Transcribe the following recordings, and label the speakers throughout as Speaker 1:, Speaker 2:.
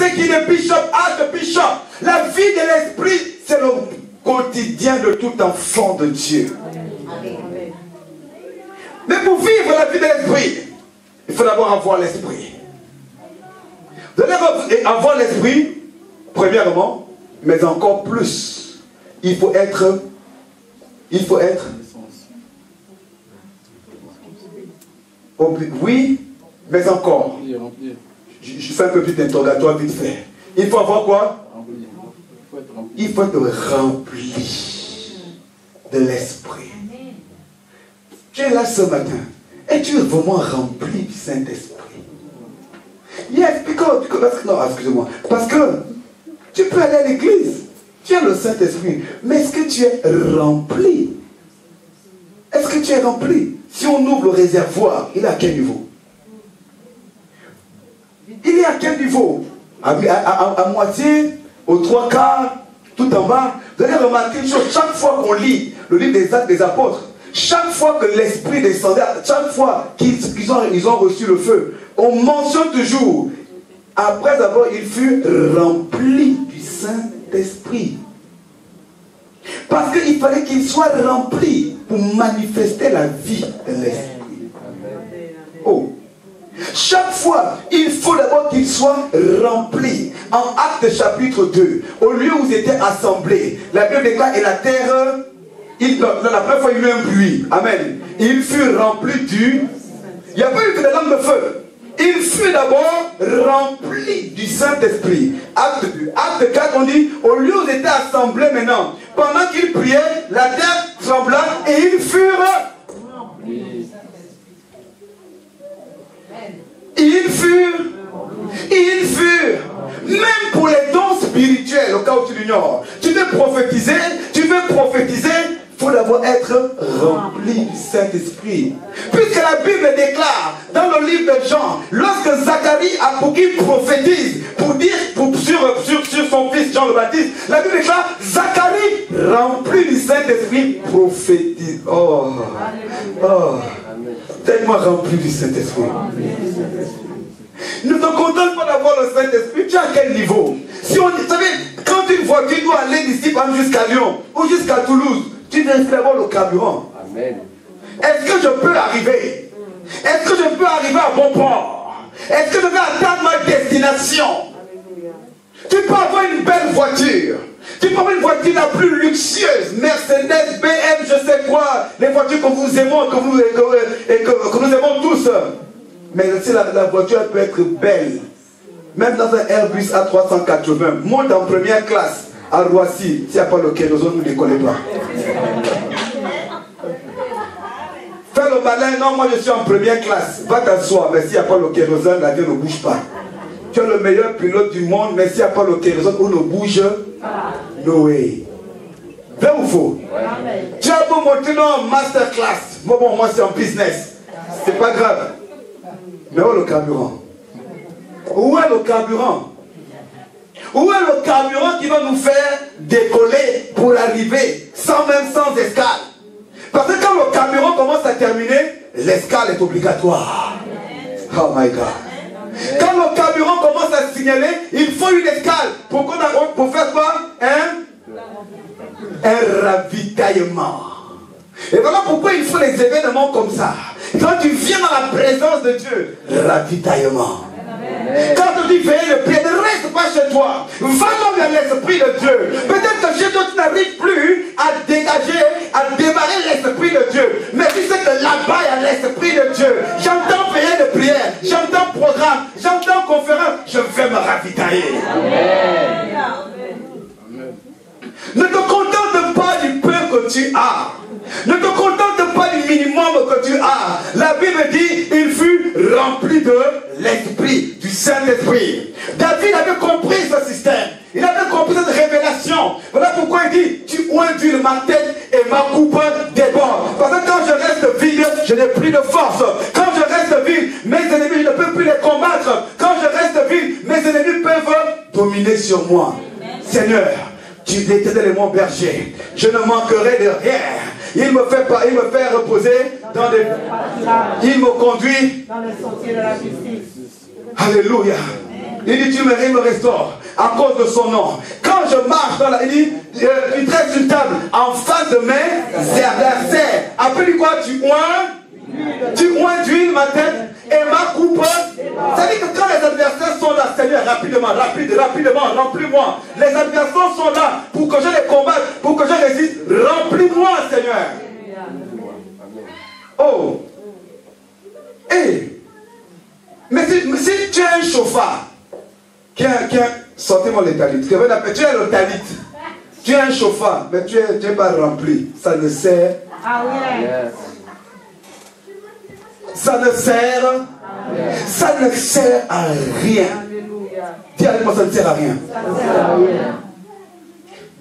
Speaker 1: sais qu'il est bishop, archbishop. La vie de l'esprit, c'est le quotidien de tout enfant de Dieu. Mais pour vivre la vie de l'esprit, il faut d'abord avoir l'esprit. Vous allez avoir l'esprit, premièrement, mais encore plus. Il faut être. Oui, mais encore. Je fais un peu plus d'interrogatoire vite fait. Il faut avoir quoi? Il faut être rempli de l'esprit. Tu es là ce matin. Et tu es vraiment rempli du Saint-Esprit. Yes, non, excusez-moi. Parce que tu peux aller à l'église. Tu as le Saint-Esprit. Mais est-ce que tu es rempli? Est-ce que tu es rempli? Si on ouvre le réservoir, il est à quel niveau? Il est à quel niveau? À moitié, aux trois quarts, tout en bas. Vous allez remarquer une chose, chaque fois qu'on lit le livre des Actes des Apôtres, chaque fois que l'Esprit descendait, chaque fois qu'ils ont reçu le feu, on mentionne toujours, après avoir, il fut rempli du Saint-Esprit. Parce qu'il fallait qu'il soit rempli pour manifester la vie de l'Esprit. Oh. Chaque fois, il faut d'abord qu'il soit rempli. En Actes chapitre 2, au lieu où ils étaient assemblés, la Bible déclare, et la terre, la première fois il y a eu un bruit. Amen. Il fut rempli du... Il n'y a pas eu que des lampes de feu. Il fut d'abord rempli du Saint-Esprit. Acte 4, on dit, au lieu où ils étaient assemblés maintenant, pendant qu'ils priaient, la terre trembla et ils furent remplis. Ils furent, même pour les dons spirituels, au cas où tu l'ignores. Tu veux prophétiser, il faut d'abord être rempli du Saint-Esprit. Puisque la Bible déclare, dans le livre de Jean, lorsque Zacharie a pour qu'il prophétise, pour dire sur son fils Jean le Baptiste, la Bible déclare, Zacharie, rempli du Saint-Esprit, prophétise. Oh, tellement rempli du Saint-Esprit. Ne te contente pas d'avoir le Saint-Esprit. Tu es à quel niveau? Si on dit, vous savez, quand une voiture doit aller d'ici jusqu'à Lyon ou jusqu'à Toulouse, tu dois avoir le carburant. Amen. Est-ce que je peux arriver? Est-ce que je peux arriver à bon port? Est-ce que je vais atteindre ma destination? Tu peux avoir une belle voiture. Tu peux avoir une voiture la plus luxueuse, Mercedes, BM, je sais quoi, les voitures que vous aimons, que nous aimons tous. Mais si la voiture peut être belle, même dans un Airbus A380, monte en première classe à Roissy, s'il n'y a pas le kérosène, ne décollez pas. Fais le malin, non, moi je suis en première classe, va t'asseoir, mais s'il n'y a pas le kérosène, l'avion ne bouge pas. Tu es le meilleur pilote du monde, mais s'il n'y a pas le kérosène, on ne bouge pas. No way. Vrai ou faux? Tu as beau monter dans masterclass, moi c'est en business, c'est pas grave. Mais où est le carburant? Où est le carburant? Où est le carburant qui va nous faire décoller pour arriver sans escale? Parce que quand le carburant commence à terminer, l'escale est obligatoire. Oh my God. Quand le carburant commence à signaler, il faut une escale. Pour faire quoi? Un ravitaillement. Et voilà pourquoi il faut les événements comme ça. Quand tu viens dans la présence de Dieu, ravitaillement. Quand tu dis veille le pied, ne reste pas chez toi. Va donc vers l'Esprit de Dieu. Peut-être que chez toi tu n'arrives plus à dégager, à démarrer l'Esprit de Dieu. Mais tu sais que là-bas il y a l'Esprit de Dieu. J'entends prière de prière, j'entends programme, j'entends conférence. Je vais me ravitailler. Ne te contente pas du peu que tu as. Ne te contente pas du minimum que tu as. La Bible dit, il fut rempli de l'Esprit, du Saint-Esprit. David avait compris ce système. Il avait compris cette révélation. Voilà pourquoi il dit, tu induis ma tête et ma coupe déborde. Parce que quand je reste vide, je n'ai plus de force. Quand je reste vide, mes ennemis, je ne peux plus les combattre. Quand je reste vide, mes ennemis peuvent dominer sur moi. Seigneur, tu es l'Éternel et mon berger. Je ne manquerai de rien. Il me fait reposer dans des... Il me conduit
Speaker 2: dans les sentiers de la justice.
Speaker 1: Alléluia. Il dit, il me restaure à cause de son nom. Quand je marche dans la... Il dit, tu dresses une table en face de mes adversaires. Après, il dit quoi? Tu oins d'huile ma tête et ma coupe. Ça veut dire que quand les adversaires sont là, Seigneur, rapidement, remplis-moi. Les adversaires sont là pour que je les combatte, pour que je résiste. Remplis-moi, Seigneur. Oh. Hey. Mais si tu as un chauffard, sortez-moi les talites. Tu as le talit. Tu as un chauffard, mais tu n'es pas rempli. Ça ne sert.
Speaker 2: Ah oui.
Speaker 1: Ça ne sert. Ça ne sert à rien. Dis avec moi, ça ne sert à rien.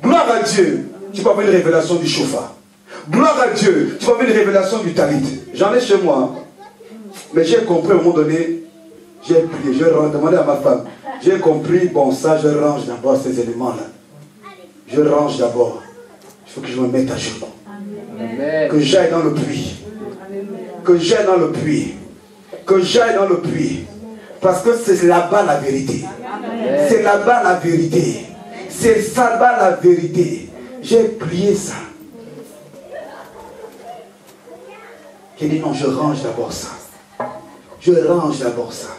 Speaker 1: Gloire à Dieu. Tu peux avoir une révélation du chauffard. Gloire à Dieu. Tu peux avoir une révélation du talit. J'en ai chez moi. Mais j'ai compris à un moment donné. J'ai prié. Je demandé à ma femme. J'ai compris. Bon, ça, je range d'abord ces éléments-là. Je range d'abord. Il faut que je me mette à genoux. Que j'aille dans le puits. Que j'aille dans le puits. Que j'aille dans le puits. Parce que c'est là-bas la vérité. C'est là-bas la vérité. C'est là-bas la vérité. J'ai prié ça. J'ai dit non, je range d'abord ça. Je range d'abord ça.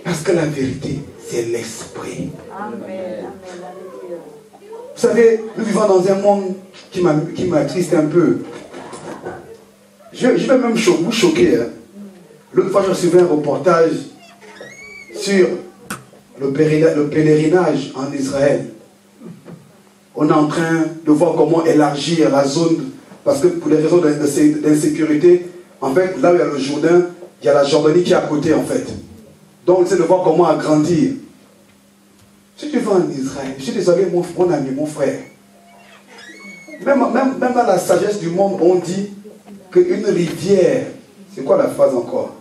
Speaker 1: Parce que la vérité, c'est l'esprit. Vous savez, nous vivons dans un monde qui m'attriste un peu. Je vais même vous choquer. Hein. L'autre fois, je recevais un reportage sur le pèlerinage en Israël. On est en train de voir comment élargir la zone, parce que pour des raisons d'insécurité, en fait, là où il y a le Jourdain, il y a la Jordanie qui est à côté, en fait. Donc, c'est de voir comment agrandir. Si tu vas en Israël, je suis désolé, mon ami, mon frère, même dans la sagesse du monde, on dit qu'une rivière, c'est quoi la phrase encore?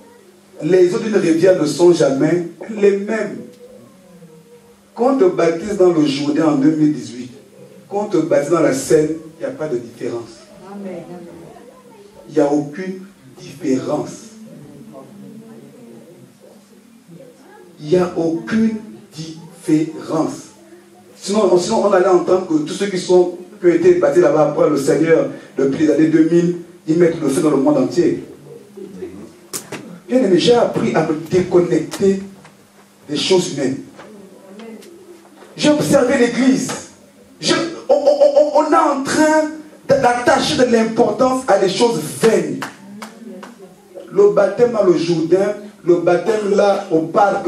Speaker 1: Les eaux d'une rivière ne sont jamais les mêmes. Quand on te baptise dans le Jourdain en 2018, quand on te baptise dans la Seine, il n'y a pas de différence. Il n'y a aucune différence. Il n'y a aucune différence. Sinon, on allait entendre que tous ceux qui ont été baptisés là-bas après le Seigneur depuis les années 2000, ils mettent le feu dans le monde entier. Bien aimé, j'ai appris à me déconnecter des choses humaines. J'ai observé l'église. On est en train d'attacher de l'importance à des choses vaines. Le baptême dans le Jourdain, le baptême là au parc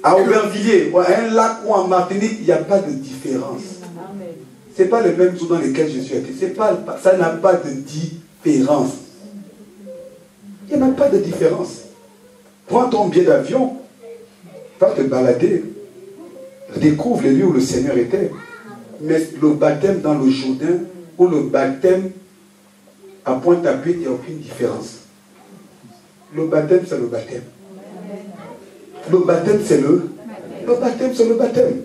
Speaker 1: à Aubervilliers, à un lac ou en Martinique, il n'y a pas de différence. Ce n'est pas les mêmes eaux dans lesquelles je suis été. Ça n'a pas de différence. Il n'y a pas de différence. Prends ton billet d'avion, va te balader, découvre les lieux où le Seigneur était. Mais le baptême dans le Jourdain ou le baptême à Pointe-à-Pitre, il n'y a aucune différence. Le baptême, c'est le baptême. Le baptême, c'est le baptême, c'est le baptême.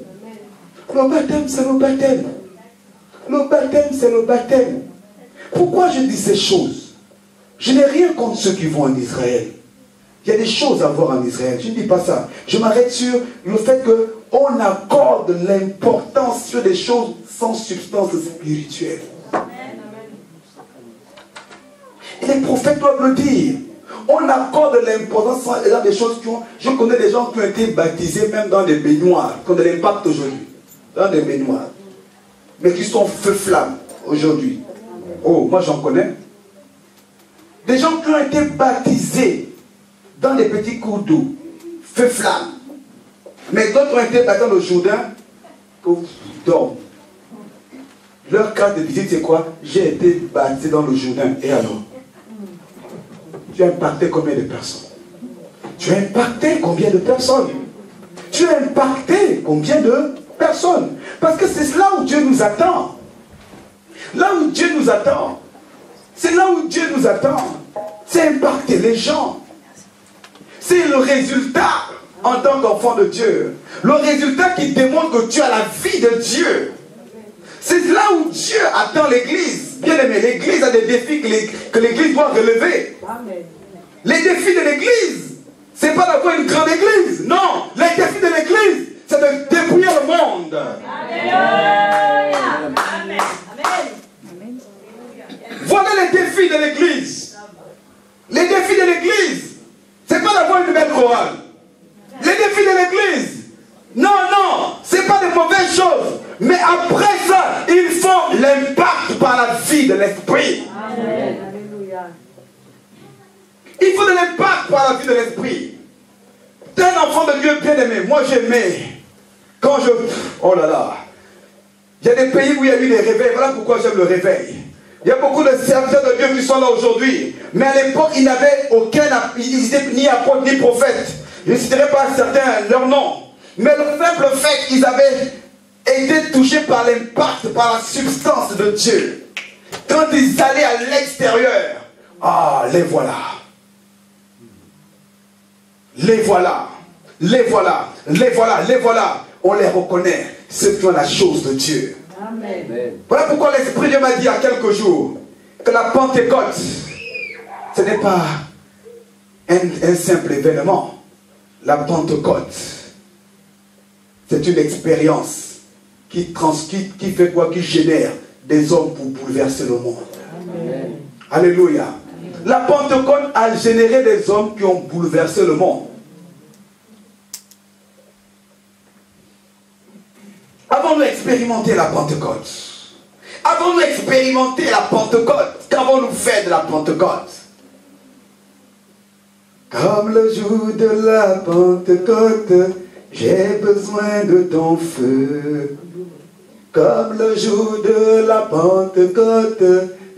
Speaker 1: Le baptême, c'est le baptême. Le baptême, c'est le baptême. Pourquoi je dis ces choses? Je n'ai rien contre ceux qui vont en Israël. Il y a des choses à voir en Israël. Je ne dis pas ça. Je m'arrête sur le fait qu'on accorde l'importance sur des choses sans substance spirituelle. Et les prophètes doivent le dire. On accorde l'importance dans des choses qui ont... Je connais des gens qui ont été baptisés même dans des baignoires, qui ont de l'impact aujourd'hui. Dans des baignoires. Mais qui sont feu-flamme aujourd'hui. Oh, moi j'en connais. Des gens qui ont été baptisés dans des petits cours d'eau, feu-flamme. Mais d'autres ont été baptisés dans le Jourdain, pour dormir. Leur carte de visite, c'est quoi? J'ai été baptisé dans le Jourdain. Et alors? Tu as impacté combien de personnes? Tu as impacté combien de personnes? Tu as impacté combien de personnes? Parce que c'est là où Dieu nous attend. Là où Dieu nous attend. C'est là où Dieu nous attend. C'est impacter les gens. C'est le résultat en tant qu'enfant de Dieu. Le résultat qui démontre que tu as la vie de Dieu. C'est là où Dieu attend l'église. Bien aimé, l'église a des défis que l'église doit relever. Les défis de l'église, c'est pas d'avoir une grande église. Non, les défis de l'église, c'est de dépouiller le monde.
Speaker 2: Amen. Amen.
Speaker 1: Voilà les défis de l'église. Les défis de l'église, c'est pas d'avoir une belle chorale. Les défis de l'église, non, c'est pas de mauvaises choses. Mais après ça, il faut l'impact par la vie de l'esprit. Il faut de l'impact par la vie de l'esprit. T'es un enfant de Dieu bien aimé. Moi j'aimais. Quand je... Oh là là. Il y a des pays où il y a eu des réveils. Voilà pourquoi j'aime le réveil. Il y a beaucoup de serviteurs de Dieu qui sont là aujourd'hui. Mais à l'époque, ils n'avaient aucun... Ils n'étaient ni apôtres ni prophètes. Je ne citerai pas certains leur nom. Mais le simple fait qu'ils avaient été touchés par l'impact, par la substance de Dieu. Quand ils allaient à l'extérieur, ah, les voilà. Les voilà. Les voilà. Les voilà. Les voilà. On les reconnaît. Ceux qui ont la chose de Dieu. Amen. Voilà pourquoi l'Esprit de Dieu m'a dit il y a quelques jours que la Pentecôte, ce n'est pas un simple événement. La Pentecôte, c'est une expérience qui fait quoi? Qui génère des hommes pour bouleverser le monde. Amen. Alléluia. La Pentecôte a généré des hommes qui ont bouleversé le monde. Avons-nous expérimenté la Pentecôte? Avons-nous expérimenté la Pentecôte? Qu'avons-nous fait de la Pentecôte? Comme le jour de la Pentecôte, j'ai besoin de ton feu. Comme le jour de la Pentecôte,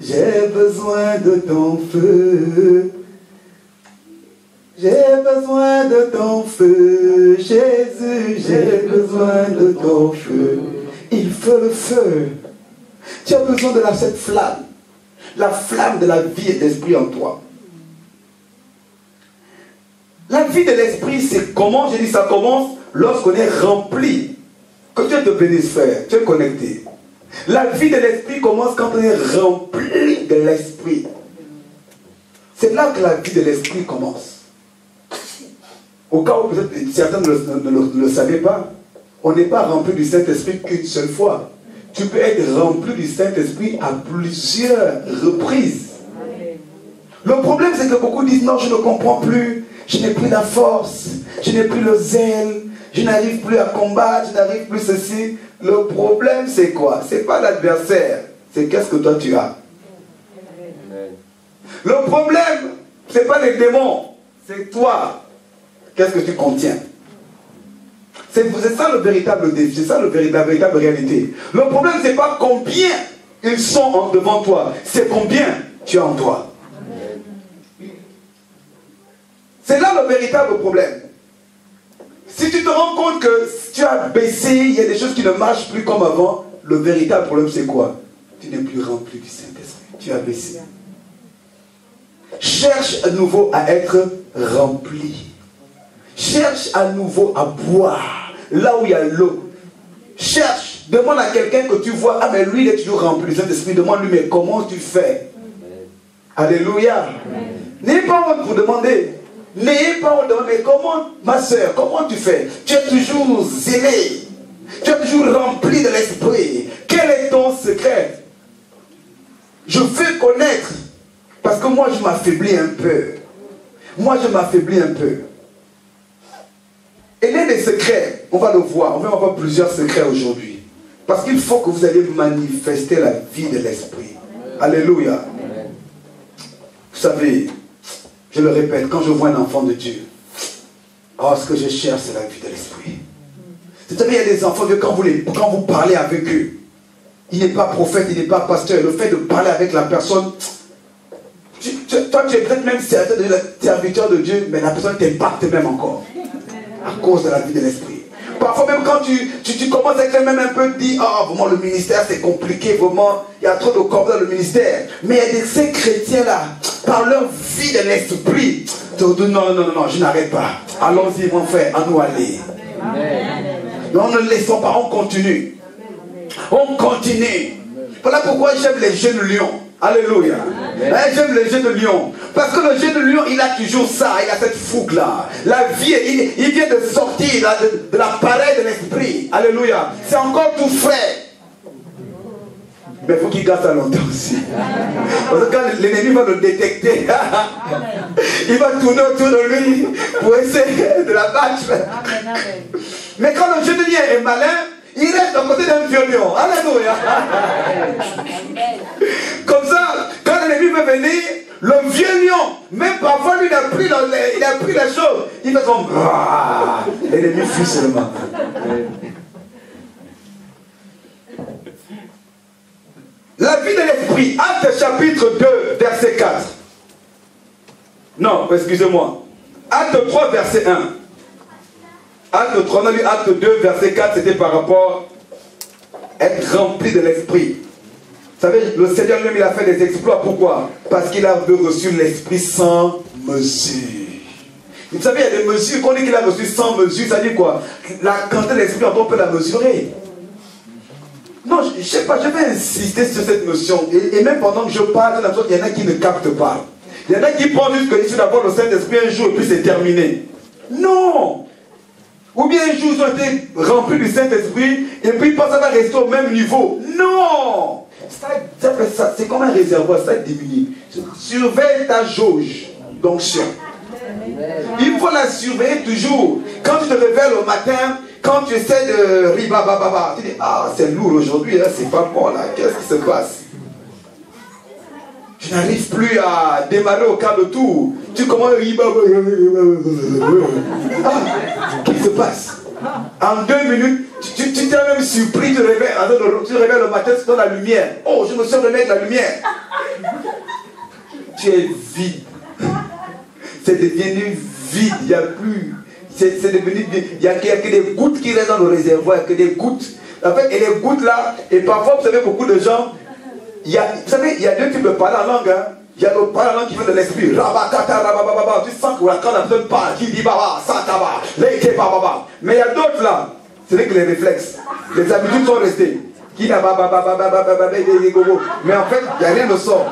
Speaker 1: j'ai besoin de ton feu. J'ai besoin de ton feu, Jésus, j'ai besoin de ton feu. Il faut le feu. Tu as besoin de cette flamme. La flamme de la vie et de l'esprit en toi. La vie de l'esprit, c'est comment? J'ai dit ça commence lorsqu'on est rempli. Que Dieu te bénisse, frère. Tu es connecté. La vie de l'esprit commence quand on est rempli de l'esprit. C'est là que la vie de l'esprit commence. Au cas où peut-être certains ne le savaient pas, on n'est pas rempli du Saint-Esprit qu'une seule fois. Tu peux être rempli du Saint-Esprit à plusieurs reprises. Le problème, c'est que beaucoup disent non, je ne comprends plus, je n'ai plus la force, je n'ai plus le zèle, je n'arrive plus à combattre, je n'arrive plus ceci. Le problème, c'est quoi? C'est pas l'adversaire, c'est qu'est-ce que toi tu as. Le problème, c'est pas les démons, c'est toi. Qu'est-ce que tu contiens? C'est ça le véritable défi, c'est ça la véritable réalité. Le problème, c'est pas combien ils sont devant toi, c'est combien tu as en toi. C'est là le véritable problème. Si tu te rends compte que tu as baissé, il y a des choses qui ne marchent plus comme avant, le véritable problème, c'est quoi? Tu n'es plus rempli du Saint-Esprit, tu as baissé. Cherche à nouveau à être rempli. Cherche à nouveau à boire là où il y a l'eau. Cherche, demande à quelqu'un que tu vois, ah mais lui il est toujours rempli du Saint-Esprit, demande-lui mais comment tu fais? Alléluia. N'ayez pas honte pour demander. N'ayez pas honte de demander, mais comment ma soeur, comment tu fais? Tu es toujours zélé, tu es toujours rempli de l'Esprit. Quel est ton secret? Je veux connaître, parce que moi je m'affaiblis un peu. Moi je m'affaiblis un peu. Et l'un des secrets, on va le voir, on va avoir plusieurs secrets aujourd'hui. Parce qu'il faut que vous alliez manifester la vie de l'esprit. Alléluia. Vous savez, je le répète, quand je vois un enfant de Dieu, oh, ce que je cherche, c'est la vie de l'esprit. Vous savez, il y a des enfants de Dieu, quand vous parlez avec eux, il n'est pas prophète, il n'est pas pasteur. Le fait de parler avec la personne, toi tu es peut-être même serviteur de Dieu, mais la personne t'impacte même encore. À cause de la vie de l'esprit. Parfois même quand tu commences à être même un peu dit, ah vraiment le ministère c'est compliqué, vraiment, il y a trop de corps dans le ministère. Mais il y a ces chrétiens là, par leur vie de l'esprit, te disent non, je n'arrête pas. Allons-y mon frère, à nous aller. Non, ne laissons pas, on continue. On continue. Voilà pourquoi j'aime les jeunes lions. Alléluia. J'aime le jeu de lion. Parce que le jeu de lion, il a toujours ça. Il a cette fougue-là. La vie, il vient de sortir de l'appareil de l'esprit. Alléluia. C'est encore tout frais. Mais il faut qu'il garde ça longtemps aussi. Parce que quand l'ennemi va le détecter, il va tourner autour de lui pour essayer de l'abattre. Mais quand le jeu de lion est malin, il reste à côté d'un vieux lion. Alléluia. Comme ça, quand l'ennemi veut venir, le vieux lion, même parfois lui, il a pris la chose. Il fait son... L'ennemi fuit seulement. La vie de l'esprit, Actes chapitre 2, verset 4. Non, excusez-moi. Acte 3, verset 1. Acte 3, on a lu Acte 2, verset 4, c'était par rapport à être rempli de l'esprit. Vous savez, le Seigneur lui-même, il a fait des exploits. Pourquoi? Parce qu'il a reçu l'esprit sans mesure. Vous savez, il y a des mesures, qu'on dit qu'il a reçu sans mesure, ça dit quoi? La quantité de l'esprit, on peut la mesurer. Non, je ne sais pas, je vais insister sur cette notion. Et même pendant que je parle, il y en a qui ne captent pas. Il y en a qui pensent juste qu'il suffit d'avoir le Saint-Esprit un jour et puis c'est terminé. Non! Ou bien un jour ils ont été remplis du Saint-Esprit et puis ça va rester au même niveau. Non! C'est comme un réservoir, ça diminue. Surveille ta jauge d'onction. Il faut la surveiller toujours. Quand tu te réveilles au matin, quand tu essaies de ribabababa, tu dis, ah c'est lourd aujourd'hui, hein, c'est pas bon là, qu'est-ce qui se passe? Tu n'arrives plus à démarrer au quart de tour. Tu commences à qu'est-ce qui se passe? En 2 minutes, tu t'es même surpris, tu réveilles le matin, c'est dans la lumière. Oh, je me suis réveillé avec la lumière. Tu es vide. C'est devenu vide, il n'y a plus. C'est devenu vide. Il n'y a que des gouttes qui restent dans le réservoir, que des gouttes. En fait, et les gouttes là, et parfois, vous savez, beaucoup de gens, vous savez, il y a 2 types de parler en langue. Hein. Il y a le parler en langue qui vient de l'esprit. Rabakata, rabababa. Tu sens que quand la personne parle, qui dit baba, sataba, leite bababa. Mais il y a d'autres là, c'est que les réflexes, les habitudes sont restées. Qui n'a mais en fait, il n'y a rien de sort.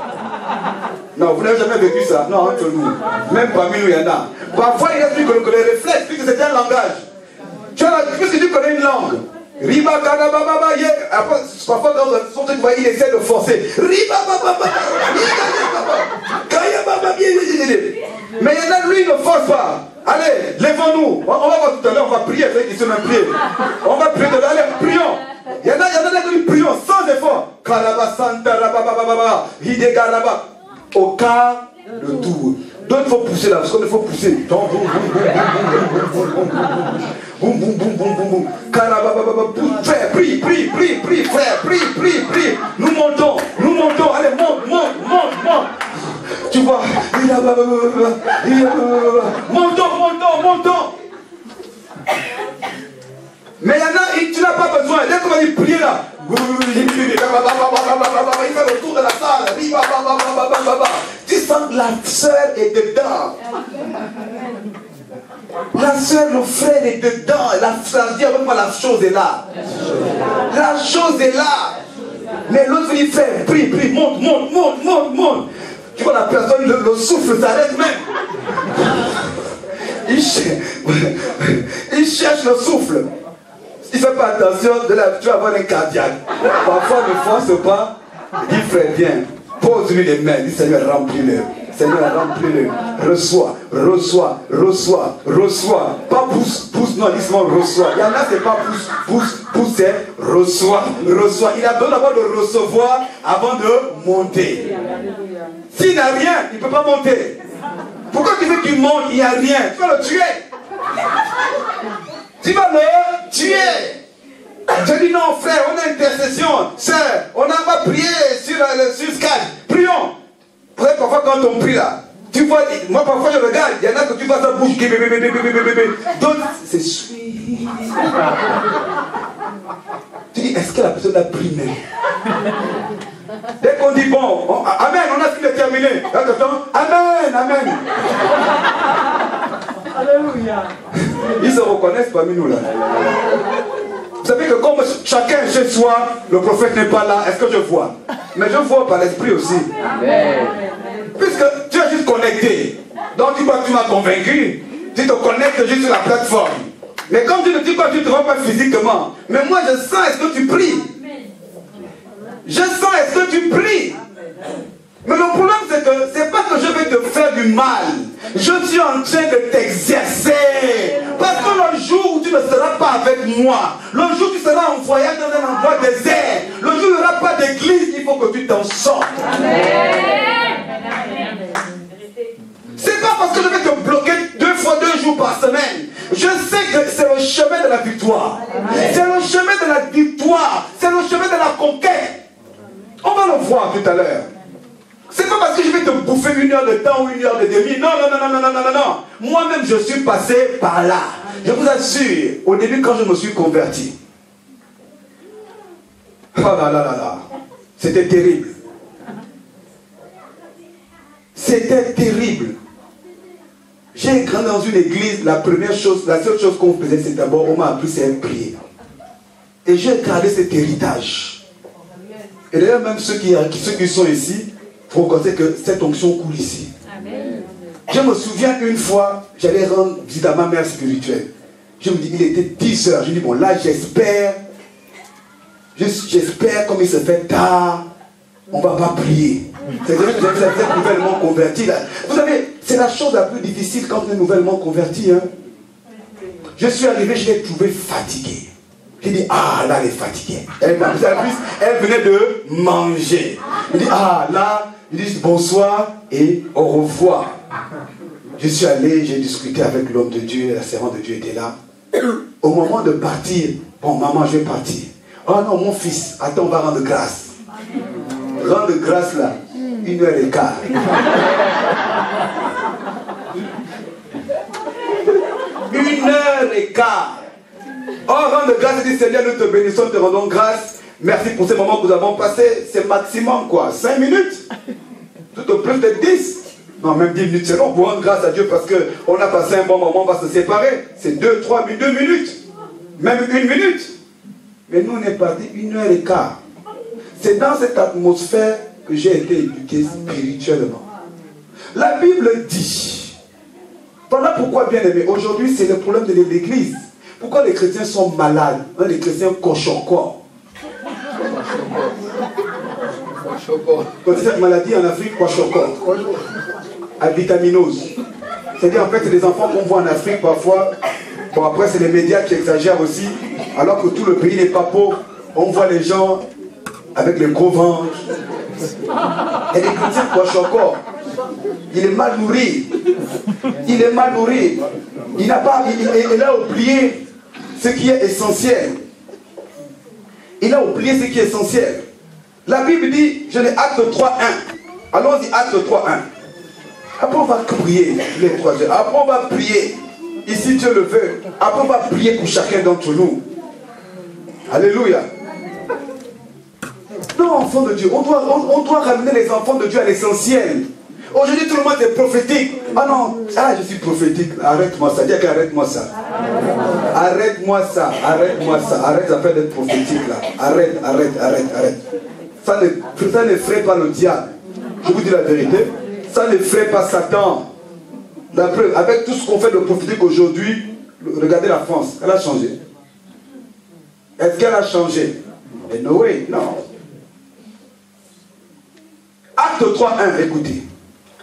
Speaker 1: Non, vous n'avez jamais vécu ça. Non, entre nous. Même parmi nous, il y en a. Parfois, il y a plus que les réflexes, puisque c'est un langage. Puisque tu connais une langue. Riba karababa ye. Après, parfois, quand tu vois, il essaie de forcer. Riba baba. Mais il y en a, lui, il ne force pas. Allez, lèvons-nous. On va voir tout à l'heure, on va prier. Ceux qui sont même priés. On va prier de là. Allez, prions. Il y en a qui prient sans effort. Au cas de tour. D'autres, il faut pousser là, parce qu'il faut pousser. Boum, boum, boum, boum, boum. Frère, prie, frère, prie. Nous montons. Allez, monte. Tu vois, montons. Mais il y en a, tu n'as pas besoin. Dès qu'on va dire prier là, il fait le tour de la salle. Tu sens que la sœur est dedans. La sœur, le frère est dedans. La chose est là. La chose est là. Mais l'autre il fait, prie, monte. Tu vois la personne, le souffle s'arrête même. Il cherche le souffle. Si tu ne fais pas attention, tu vas avoir un cardiaque. Parfois, ne force pas. Dis frère, viens. Pose-lui les mains. Dis Seigneur, remplis-le. Reçois. Pas pousse, non, dis seulement reçois. Il y en a, c'est pas pousse, c'est reçois. Il a besoin d'abord de recevoir avant de monter. S'il n'a rien, il ne peut pas monter. Pourquoi tu veux qu'il monte, il n'y a rien? Tu vas le tuer. Tu vas le tuer. Je dis non frère, on a intercession. Sœur, on n'a pas prié sur Skype. Prions. Parfois quand on prie là, tu vois, moi parfois je regarde, il y en a que tu vois sa bouche. D'autres, c'est suivi. Tu dis, est-ce que la personne a prié même? Dès qu'on dit bon, amen, on a fini de terminer. Amen. Alléluia. Ils se reconnaissent parmi nous là. savez que comme chacun est chez soi, le prophète n'est pas là, est-ce que je vois? Mais je vois par l'esprit aussi. Amen. Puisque tu es juste connecté. Donc tu crois que tu m'as convaincu. Tu te connectes juste sur la plateforme. Mais comme tu ne dis pas, tu ne te vois pas physiquement. Mais moi je sens, est-ce que tu pries? Je sens, est-ce que tu pries? Mais le problème c'est que c'est pas que je vais te faire du mal. Je suis en train de t'exercer. Parce que le jour où tu ne seras pas avec moi, le jour où tu seras en voyage dans un endroit désert, le jour où il n'y aura pas d'église, il faut que tu t'en sortes. C'est pas parce que je vais te bloquer 2 fois 2 jours par semaine. Je sais que c'est le chemin de la victoire. C'est le chemin de la victoire. C'est le chemin de la conquête. On va le voir tout à l'heure. C'est pas parce que je vais te bouffer 1 heure de temps ou 1 heure de demie. Non, non, non, non, non, non, non, non. Moi-même, je suis passé par là. Je vous assure, au début, quand je me suis converti, oh là là là là, c'était terrible. C'était terrible. J'ai grandi dans une église, la seule chose qu'on faisait, c'est d'abord, on m'a appris, c'est prier. Et j'ai gardé cet héritage. Et d'ailleurs, même ceux qui sont ici, il faut reconnaître que cette onction coule ici. Amen. Je me souviens une fois, j'allais rendre visite à ma mère spirituelle. Je me dis, il était 10 heures. Je me dis, bon, là, j'espère, comme il se fait tard, on ne va pas prier. C'est-à-dire que vous êtes nouvellement converti. Là. Vous savez, c'est la chose la plus difficile quand on est nouvellement converti. Hein. Je suis arrivé, je l'ai trouvé fatigué. J'ai dit, ah, là, elle est fatiguée. Elle venait de manger. Je dis, ah, là, je dis bonsoir et au revoir. Je suis allé, j'ai discuté avec l'homme de Dieu, la servante de Dieu était là. Au moment de partir, bon, maman, je vais partir. Oh non, mon fils, attends, on va rendre grâce. Rendre grâce là, 1h15. Une heure et quart. Oh, rendre grâce, dit Seigneur, nous te bénissons, te rendons grâce. Merci pour ces moments que nous avons passés. C'est maximum quoi, 5 minutes. Tout au plus de 10. Non, même 10 minutes, c'est long pour rendre grâce à Dieu parce qu'on a passé un bon moment, on va se séparer. C'est 2 minutes. Même 1 minute. Mais nous, on est parti 1h15. C'est dans cette atmosphère que j'ai été éduqué spirituellement. La Bible dit, voilà pourquoi, bien aimé, aujourd'hui c'est le problème de l'église. Pourquoi les chrétiens sont malades, hein, les chrétiens cochon-corps. Quand c'est cette maladie en Afrique, cochon-corps, à vitaminose. C'est-à-dire en fait c'est des enfants qu'on voit en Afrique parfois. Bon après c'est les médias qui exagèrent aussi, alors que tout le pays n'est pas pauvre. On voit les gens avec les gros ventres. Et les chrétiens cochon-corps. Il est mal nourri. Il est mal nourri. Il a oublié ce qui est essentiel. Il a oublié ce qui est essentiel. La Bible dit, je l'ai Acte 3.1. Allons-y, Acte 3.1. Après on va prier les 3 heures. Après on va prier. Ici Dieu le veut. Après on va prier pour chacun d'entre nous. Alléluia. Non, enfants de Dieu, on doit ramener les enfants de Dieu à l'essentiel. Aujourd'hui, tout le monde est prophétique. Ah non, ah, je suis prophétique. Arrête-moi ça. Dis qu'arrête-moi ça. Arrête-moi ça. Arrête-moi ça. Arrête d'affaire d'être prophétique là. Arrête. Ça n'effraie pas le diable. Je vous dis la vérité. Ça n'effraie pas Satan. La preuve, avec tout ce qu'on fait de prophétique aujourd'hui, regardez la France. Elle a changé. Est-ce qu'elle a changé? Mais no way, non. Acte 3.1, écoutez.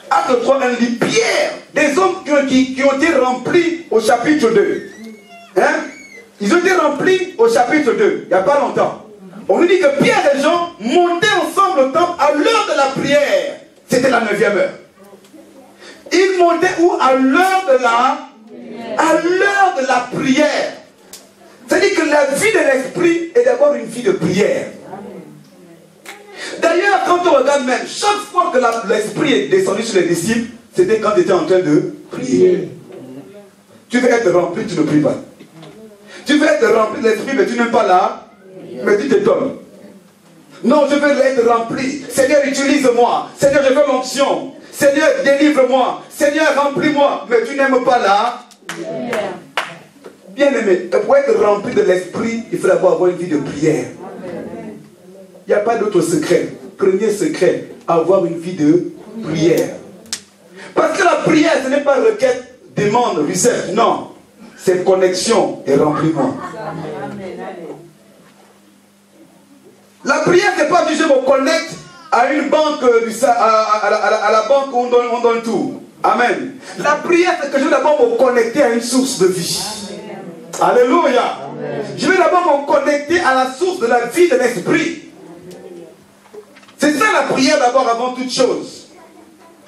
Speaker 1: Acte 3.1 dit Pierre, des hommes qui ont été remplis au chapitre 2. Hein? Ils ont été remplis au chapitre 2, il n'y a pas longtemps. On nous dit que Pierre et Jean montaient ensemble au temple à l'heure de la prière. C'était la 9e heure. Ils montaient où? À l'heure de la prière. C'est-à-dire que la vie de l'esprit est d'abord une vie de prière. D'ailleurs, quand on regarde même, chaque fois que l'esprit est descendu sur les disciples, c'était quand ils étaient en train de prier. Tu veux être rempli, tu ne pries pas. Tu veux être rempli de l'esprit, mais tu n'aimes pas là, mais tu t'étonnes. Non, je veux être rempli. Seigneur, utilise-moi. Seigneur, je veux l'onction. Seigneur, délivre-moi. Seigneur, remplis-moi. Mais tu n'aimes pas là. Bien aimé, pour être rempli de l'esprit, il faut d'abord avoir une vie de prière. Il n'y a pas d'autre secret. Premier secret, avoir une vie de prière. Parce que la prière, ce n'est pas requête, demande, recherche. Non. C'est connexion et remplissement. La prière, ce n'est pas du je me connecte à une banque, à la banque où on donne tout. Amen. La prière, c'est que je vais d'abord me connecter à une source de vie. Alléluia. Je vais d'abord me connecter à la source de la vie de l'esprit. C'est ça la prière d'abord avant toute chose.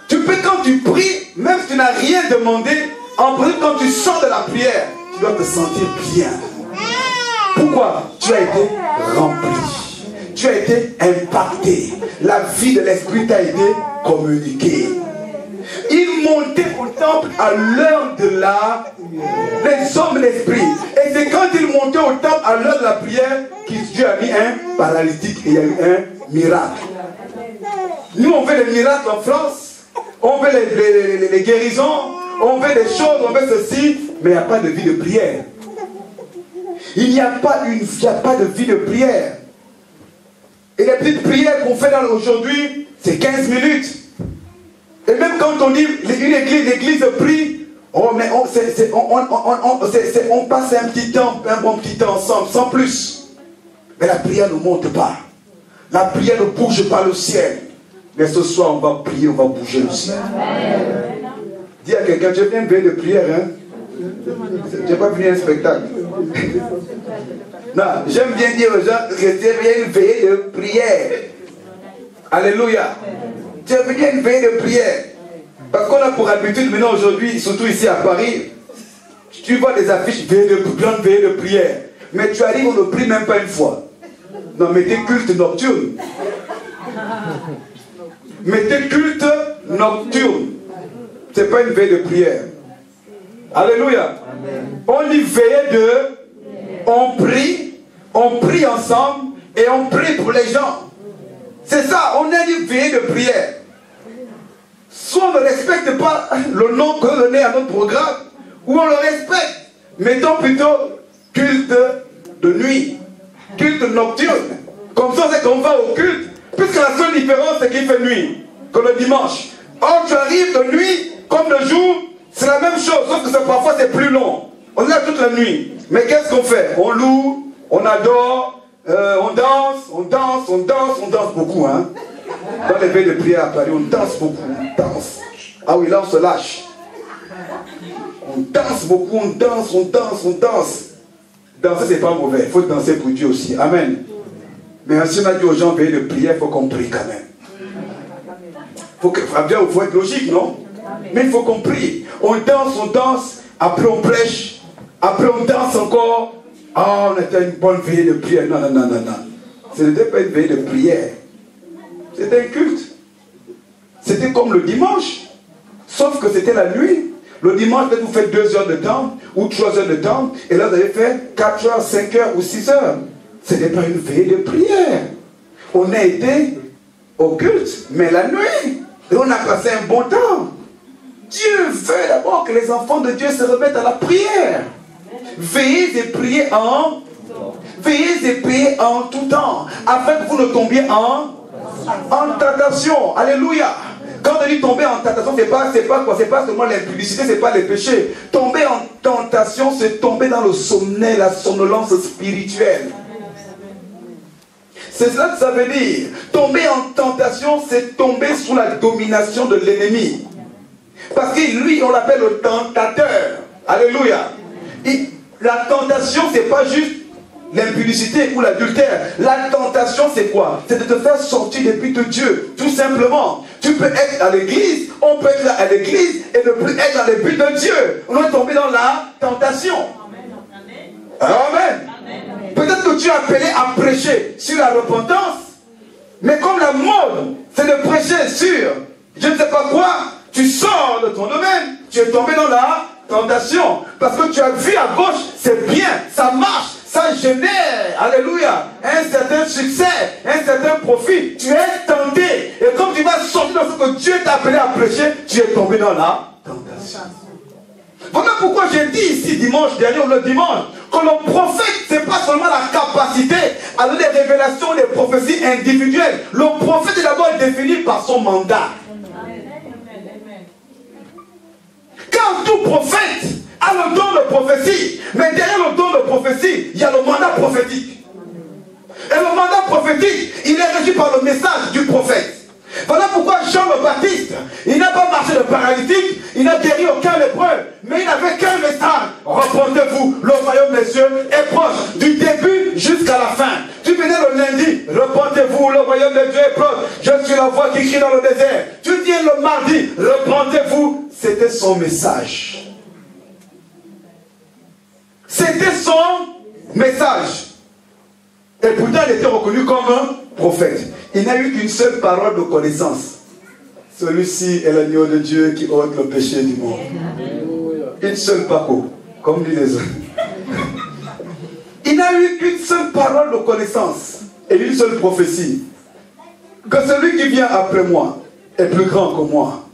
Speaker 1: Tu peux, quand tu pries, même si tu n'as rien demandé, en principe, quand tu sors de la prière, tu dois te sentir bien. Pourquoi? Tu as été rempli. Tu as été impacté. La vie de l'esprit t'a été communiquée. Il montait au temple à l'heure de les hommes de l'esprit. Et c'est quand il montait au temple à l'heure de la prière qu'il Dieu a mis un paralytique et il y a eu un miracle. Nous on fait des miracles en France, on fait les guérisons, on fait des choses, on fait ceci, mais il n'y a pas de vie de prière. Il n'y a pas de vie de prière. Et les petites prières qu'on fait aujourd'hui, c'est 15 minutes. Et même quand on dit l'église prie, on passe un bon petit temps ensemble, sans plus. Mais la prière ne monte pas. La prière ne bouge pas le ciel. Mais ce soir, on va prier, on va bouger le ciel. Dis à quelqu'un, tu viens une veille de prière, hein? Tu n'as pas fini un spectacle. Non, j'aime bien dire aux gens, restez bien une veille de prière. Alléluia. Tu es venu à une veille de prière. Parce qu'on a pour habitude maintenant aujourd'hui, surtout ici à Paris, tu vois des affiches, grande veille de prière. Mais tu arrives, on ne prie même pas une fois. Non, mettez culte nocturne. Mettez culte nocturne. Ce n'est pas une veille de prière. Alléluia. On dit veille de... On prie ensemble et on prie pour les gens. C'est ça, on a dit veille de prière. Soit on ne respecte pas le nom que l'on donne à notre programme, ou on le respecte. Mettons plutôt culte de nuit, culte nocturne. Comme ça, c'est qu'on va au culte, puisque la seule différence, c'est qu'il fait nuit, que le dimanche. Or, tu arrives de nuit, comme de jour, c'est la même chose, sauf que parfois c'est plus long. On est là toute la nuit. Mais qu'est-ce qu'on fait? On loue, on adore, on danse beaucoup, hein. Dans les veilles de prière à Paris, on danse beaucoup, on danse. Ah oui, là on se lâche. On danse beaucoup, on danse. Danser, c'est pas mauvais, il faut danser pour Dieu aussi. Amen. Mais si on a dit aux gens veille de prière, il faut qu'on prie quand même. Il faut être logique, non? Mais il faut qu'on prie. On danse, après on prêche, après on danse encore. Ah, on était une bonne veille de prière. Non. Ce n'était pas une veille de prière. C'était un culte. C'était comme le dimanche. Sauf que c'était la nuit. Le dimanche, vous faites 2 heures de temps ou 3 heures de temps. Et là, vous avez fait 4 heures, 5 heures ou 6 heures. Ce n'est pas une veille de prière. On a été au culte, mais la nuit. Et on a passé un bon temps. Dieu veut d'abord que les enfants de Dieu se remettent à la prière. Veillez et priez en tout temps, afin que vous ne tombiez en tentation. Alléluia. Quand on dit tomber en tentation, c'est pas quoi? C'est pas seulement l'impudicité, c'est pas les péchés. Tomber en tentation, c'est tomber dans le sommeil, la somnolence spirituelle. C'est cela que ça veut dire. Tomber en tentation, c'est tomber sous la domination de l'ennemi. Parce que lui, on l'appelle le tentateur. Alléluia. Et la tentation, c'est pas juste l'impudicité ou l'adultère. La tentation, c'est quoi? C'est de te faire sortir des buts de Dieu. Tout simplement. Tu peux être à l'église, on peut être là à l'église et ne plus être dans les buts de Dieu. On est tombé dans la tentation. Amen. Peut-être que tu es appelé à prêcher sur la repentance, mais comme la mode, c'est de prêcher sur je ne sais pas quoi, tu sors de ton domaine, tu es tombé dans la tentation. Parce que tu as vu à gauche, c'est bien, ça marche, ça génère, alléluia, un certain succès, un certain profit. Tu es tenté. Et comme tu vas sortir de ce que Dieu t'a appelé à prêcher, tu es tombé dans la tentation. Voilà pourquoi j'ai dit ici dimanche dernier ou le dimanche que le prophète, ce n'est pas seulement la capacité à donner des révélations, des prophéties individuelles. Le prophète est d'abord défini par son mandat. Quand tout prophète a le don de prophétie, mais derrière le don de prophétie, il y a le mandat prophétique. Et le mandat prophétique, il est régi par le message du prophète. Voilà pourquoi Jean le Baptiste, il n'a pas marché de paralytique, il n'a guéri aucun lépreux, mais il n'avait qu'un message. Repentez-vous, le royaume des cieux est proche, du début jusqu'à la fin. Tu venais le lundi, repentez-vous, le royaume des cieux est proche, je suis la voix qui crie dans le désert. Tu viens le mardi, repentez-vous, c'était son message. C'était son message. Et pourtant, il était reconnu comme un prophète. Il n'a eu qu'une seule parole de connaissance. Celui-ci est l'agneau de Dieu qui ôte le péché du monde. Une seule parole, comme dit les autres. Il n'a eu qu'une seule parole de connaissance et une seule prophétie. Que celui qui vient après moi est plus grand que moi.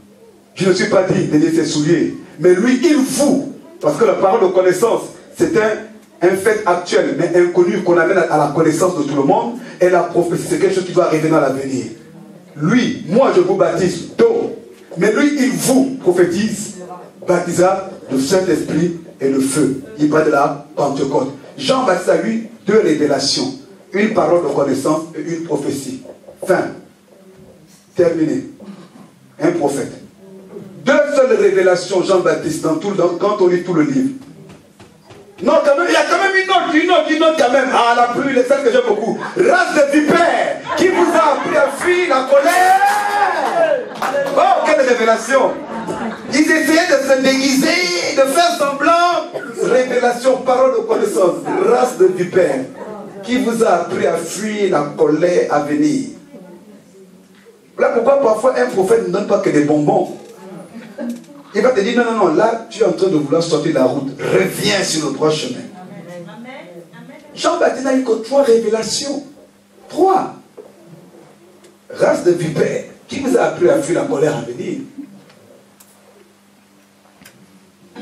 Speaker 1: Je ne suis pas digne de lier ses souliers. Mais lui, il vous. Parce que la parole de connaissance, c'est un fait actuel, mais inconnu, qu'on amène à la connaissance de tout le monde. Et la prophétie, c'est quelque chose qui doit arriver dans l'avenir. Lui, moi je vous baptise d'eau. Mais lui, il vous prophétise, baptisa de Saint-Esprit et de feu. Il parle de la Pentecôte. Jean-Baptiste a eu deux révélations. Une parole de connaissance et une prophétie. Fin. Terminé. Un prophète. Deux seules révélations, Jean-Baptiste, quand on lit tout le livre. Non, quand même, il y a quand même une autre quand même. Ah, la pluie, celle que j'aime beaucoup. Race de vipères, qui vous a appris à fuir la colère. Oh, quelle révélation. Ils essayaient de se déguiser, de faire semblant. Révélation, parole de connaissance. Race de vipères, qui vous a appris à fuir la colère à venir. Voilà pourquoi parfois un prophète ne donne pas que des bonbons. Il va te dire, non, non, non, là, tu es en train de vouloir sortir de la route. Reviens sur le droit chemin. Jean-Baptiste n'a eu que 3 révélations. 3. Race de vipères. Qui vous a appris à fuir la colère à venir?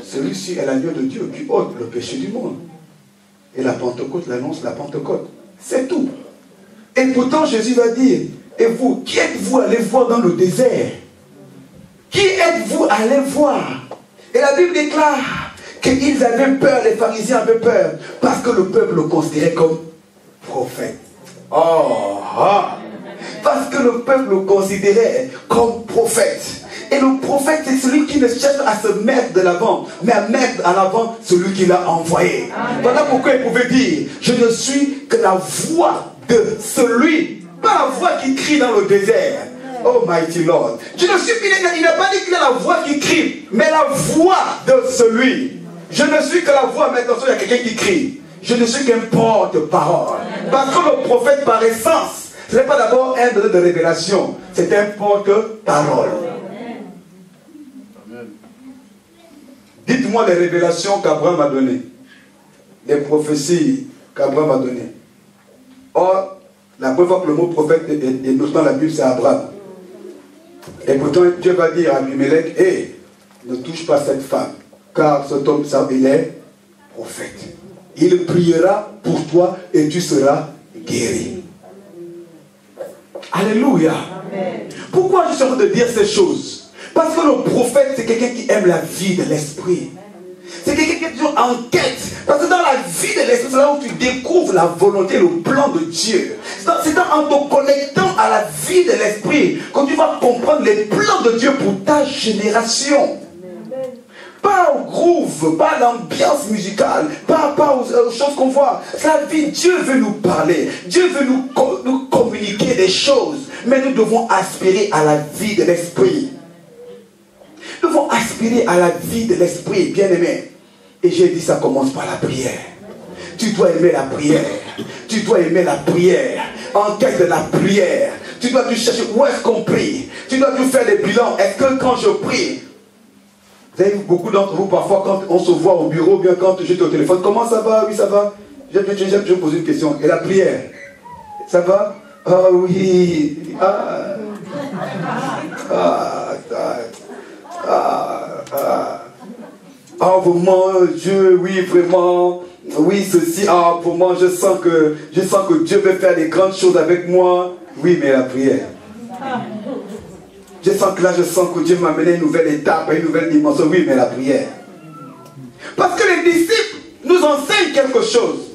Speaker 1: Celui-ci est l'agneau de Dieu qui ôte le péché du monde. Et la Pentecôte l'annonce la Pentecôte. C'est tout. Et pourtant, Jésus va dire, et vous, qui êtes-vous allé voir dans le désert? Qui êtes-vous allé voir? Et la Bible déclare qu'ils avaient peur, les pharisiens avaient peur, parce que le peuple le considérait comme prophète. Oh, ah. Parce que le peuple le considérait comme prophète. Et le prophète, c'est celui qui ne cherche à se mettre de l'avant, mais à mettre en avant celui qui l'a envoyé. Amen. Voilà pourquoi il pouvait dire, je ne suis que la voix de celui, pas la voix qui crie dans le désert. Oh mighty Lord. Je ne suis, il n'a pas dit qu'il a la voix qui crie, mais la voix de celui. Je ne suis que la voix, mais attention, il y a quelqu'un qui crie. Je ne suis qu'un porte-parole. Parce que le prophète, par essence, ce n'est pas d'abord un donneur de révélation, c'est un porte-parole. Dites-moi les révélations qu'Abraham a données, les prophéties qu'Abraham a données. Or, la première fois que le mot prophète est noté dans la Bible, c'est Abraham. Et pourtant, Dieu va dire à Abimelech, hé, ne touche pas cette femme, car cet homme, il est prophète. Il priera pour toi et tu seras guéri. Alléluia. Amen. Pourquoi je suis en train de dire ces choses? Parce que le prophète, c'est quelqu'un qui aime la vie de l'esprit. C'est quelqu'un qui est toujours en quête. Parce que dans la vie de l'esprit, c'est là où tu découvres la volonté, le plan de Dieu. C'est en te connectant à la vie de l'esprit que tu vas comprendre les plans de Dieu pour ta génération. Pas au groove, pas à l'ambiance musicale, pas aux choses qu'on voit. La vie, Dieu veut nous parler. Dieu veut nous communiquer des choses. Mais nous devons aspirer à la vie de l'esprit. Nous devons aspirer à la vie de l'esprit, bien-aimé. Et j'ai dit, ça commence par la prière. Tu dois aimer la prière. Tu dois aimer la prière. En quête de la prière. Tu dois te chercher où est-ce qu'on prie. Tu dois te faire des bilans. Est-ce que quand je prie, vous avez beaucoup d'entre vous, parfois, quand on se voit au bureau, bien quand j'étais au téléphone, comment ça va? Oui, ça va. Je vais poser une question. Et la prière, ça va? Ah oui. oh vraiment, Dieu, oui, vraiment, oui, ceci, ah, pour moi, je sens que Dieu veut faire des grandes choses avec moi. Oui, mais la prière. Je sens que Dieu m'a amené à une nouvelle étape, à une nouvelle dimension. Oui, mais la prière. Parce que les disciples nous enseignent quelque chose.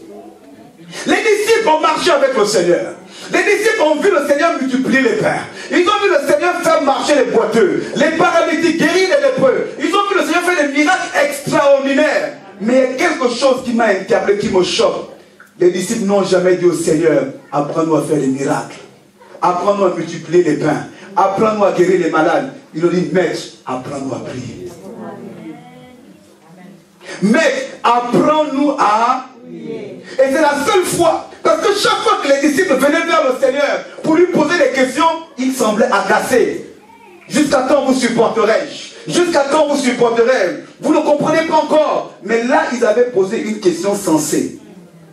Speaker 1: Les disciples ont marché avec le Seigneur. Les disciples ont vu le Seigneur multiplier les pains. Ils ont vu le Seigneur faire marcher les boiteux, les paralytiques, guérir les lépreux. Ils ont vu le Seigneur faire des miracles extraordinaires. Mais il y a quelque chose qui m'a interpellé, qui me choque. Les disciples n'ont jamais dit au Seigneur, apprends-nous à faire des miracles. Apprends-nous à multiplier les pains. Apprends-nous à guérir les malades. Ils ont dit, maître, apprends-nous à prier. Maître, apprends-nous à prier. Et c'est la seule fois, parce que chaque fois que les disciples venaient vers le Seigneur pour lui poser des questions, il semblait agacé. Jusqu'à quand vous supporterai-je? Jusqu'à quand vous supporterai? Vous ne comprenez pas encore. Mais là, ils avaient posé une question sensée.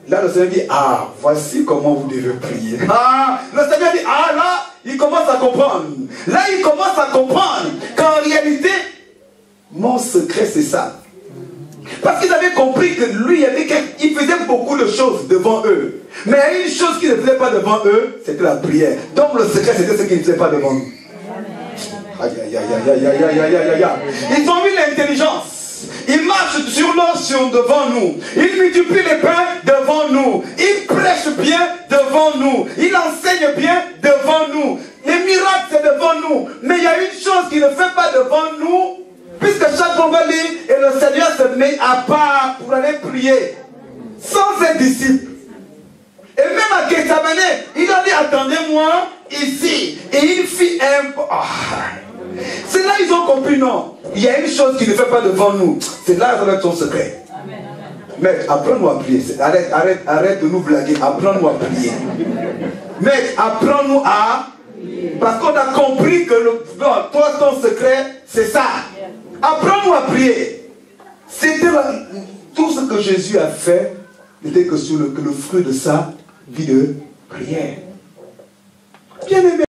Speaker 1: Là, le Seigneur dit, ah, voici comment vous devez prier. Ah, le Seigneur dit, ah, là, il commence à comprendre. Là, il commence à comprendre qu'en réalité, mon secret, c'est ça. Parce qu'ils avaient compris que lui, il faisait beaucoup de choses devant eux. Mais il y a une chose qui ne faisait pas devant eux, c'était la prière. Donc le secret, c'était ce qui ne faisait pas devant nous. Aïe, aïe, aïe, aïe, aïe, aïe, aïe, aïe, aïe. Ils ont eu l'intelligence. Ils marchent sur l'eau devant nous. Ils multiplient les pains devant nous. Ils prêchent bien devant nous. Ils enseignent bien devant nous. Les miracles, c'est devant nous. Mais il y a une chose qui ne fait pas devant nous. Puisque chaque fois va lire et le Seigneur se met à part pour aller prier. Sans ses disciples. Et même à Gethsemane, il a dit, attendez-moi ici. Et il fit un... C'est là qu'ils ont compris, non. Il y a une chose qui ne fait pas devant nous. C'est là avec son secret. Maître, apprends-nous à prier. Arrête de nous blaguer. Apprends-nous à prier. Maître, apprends-nous à... Parce qu'on a compris que toi, ton secret, c'est ça. Apprends-nous à prier. C'était tout ce que Jésus a fait n'était que le fruit de sa vie de prière. Bien aimé.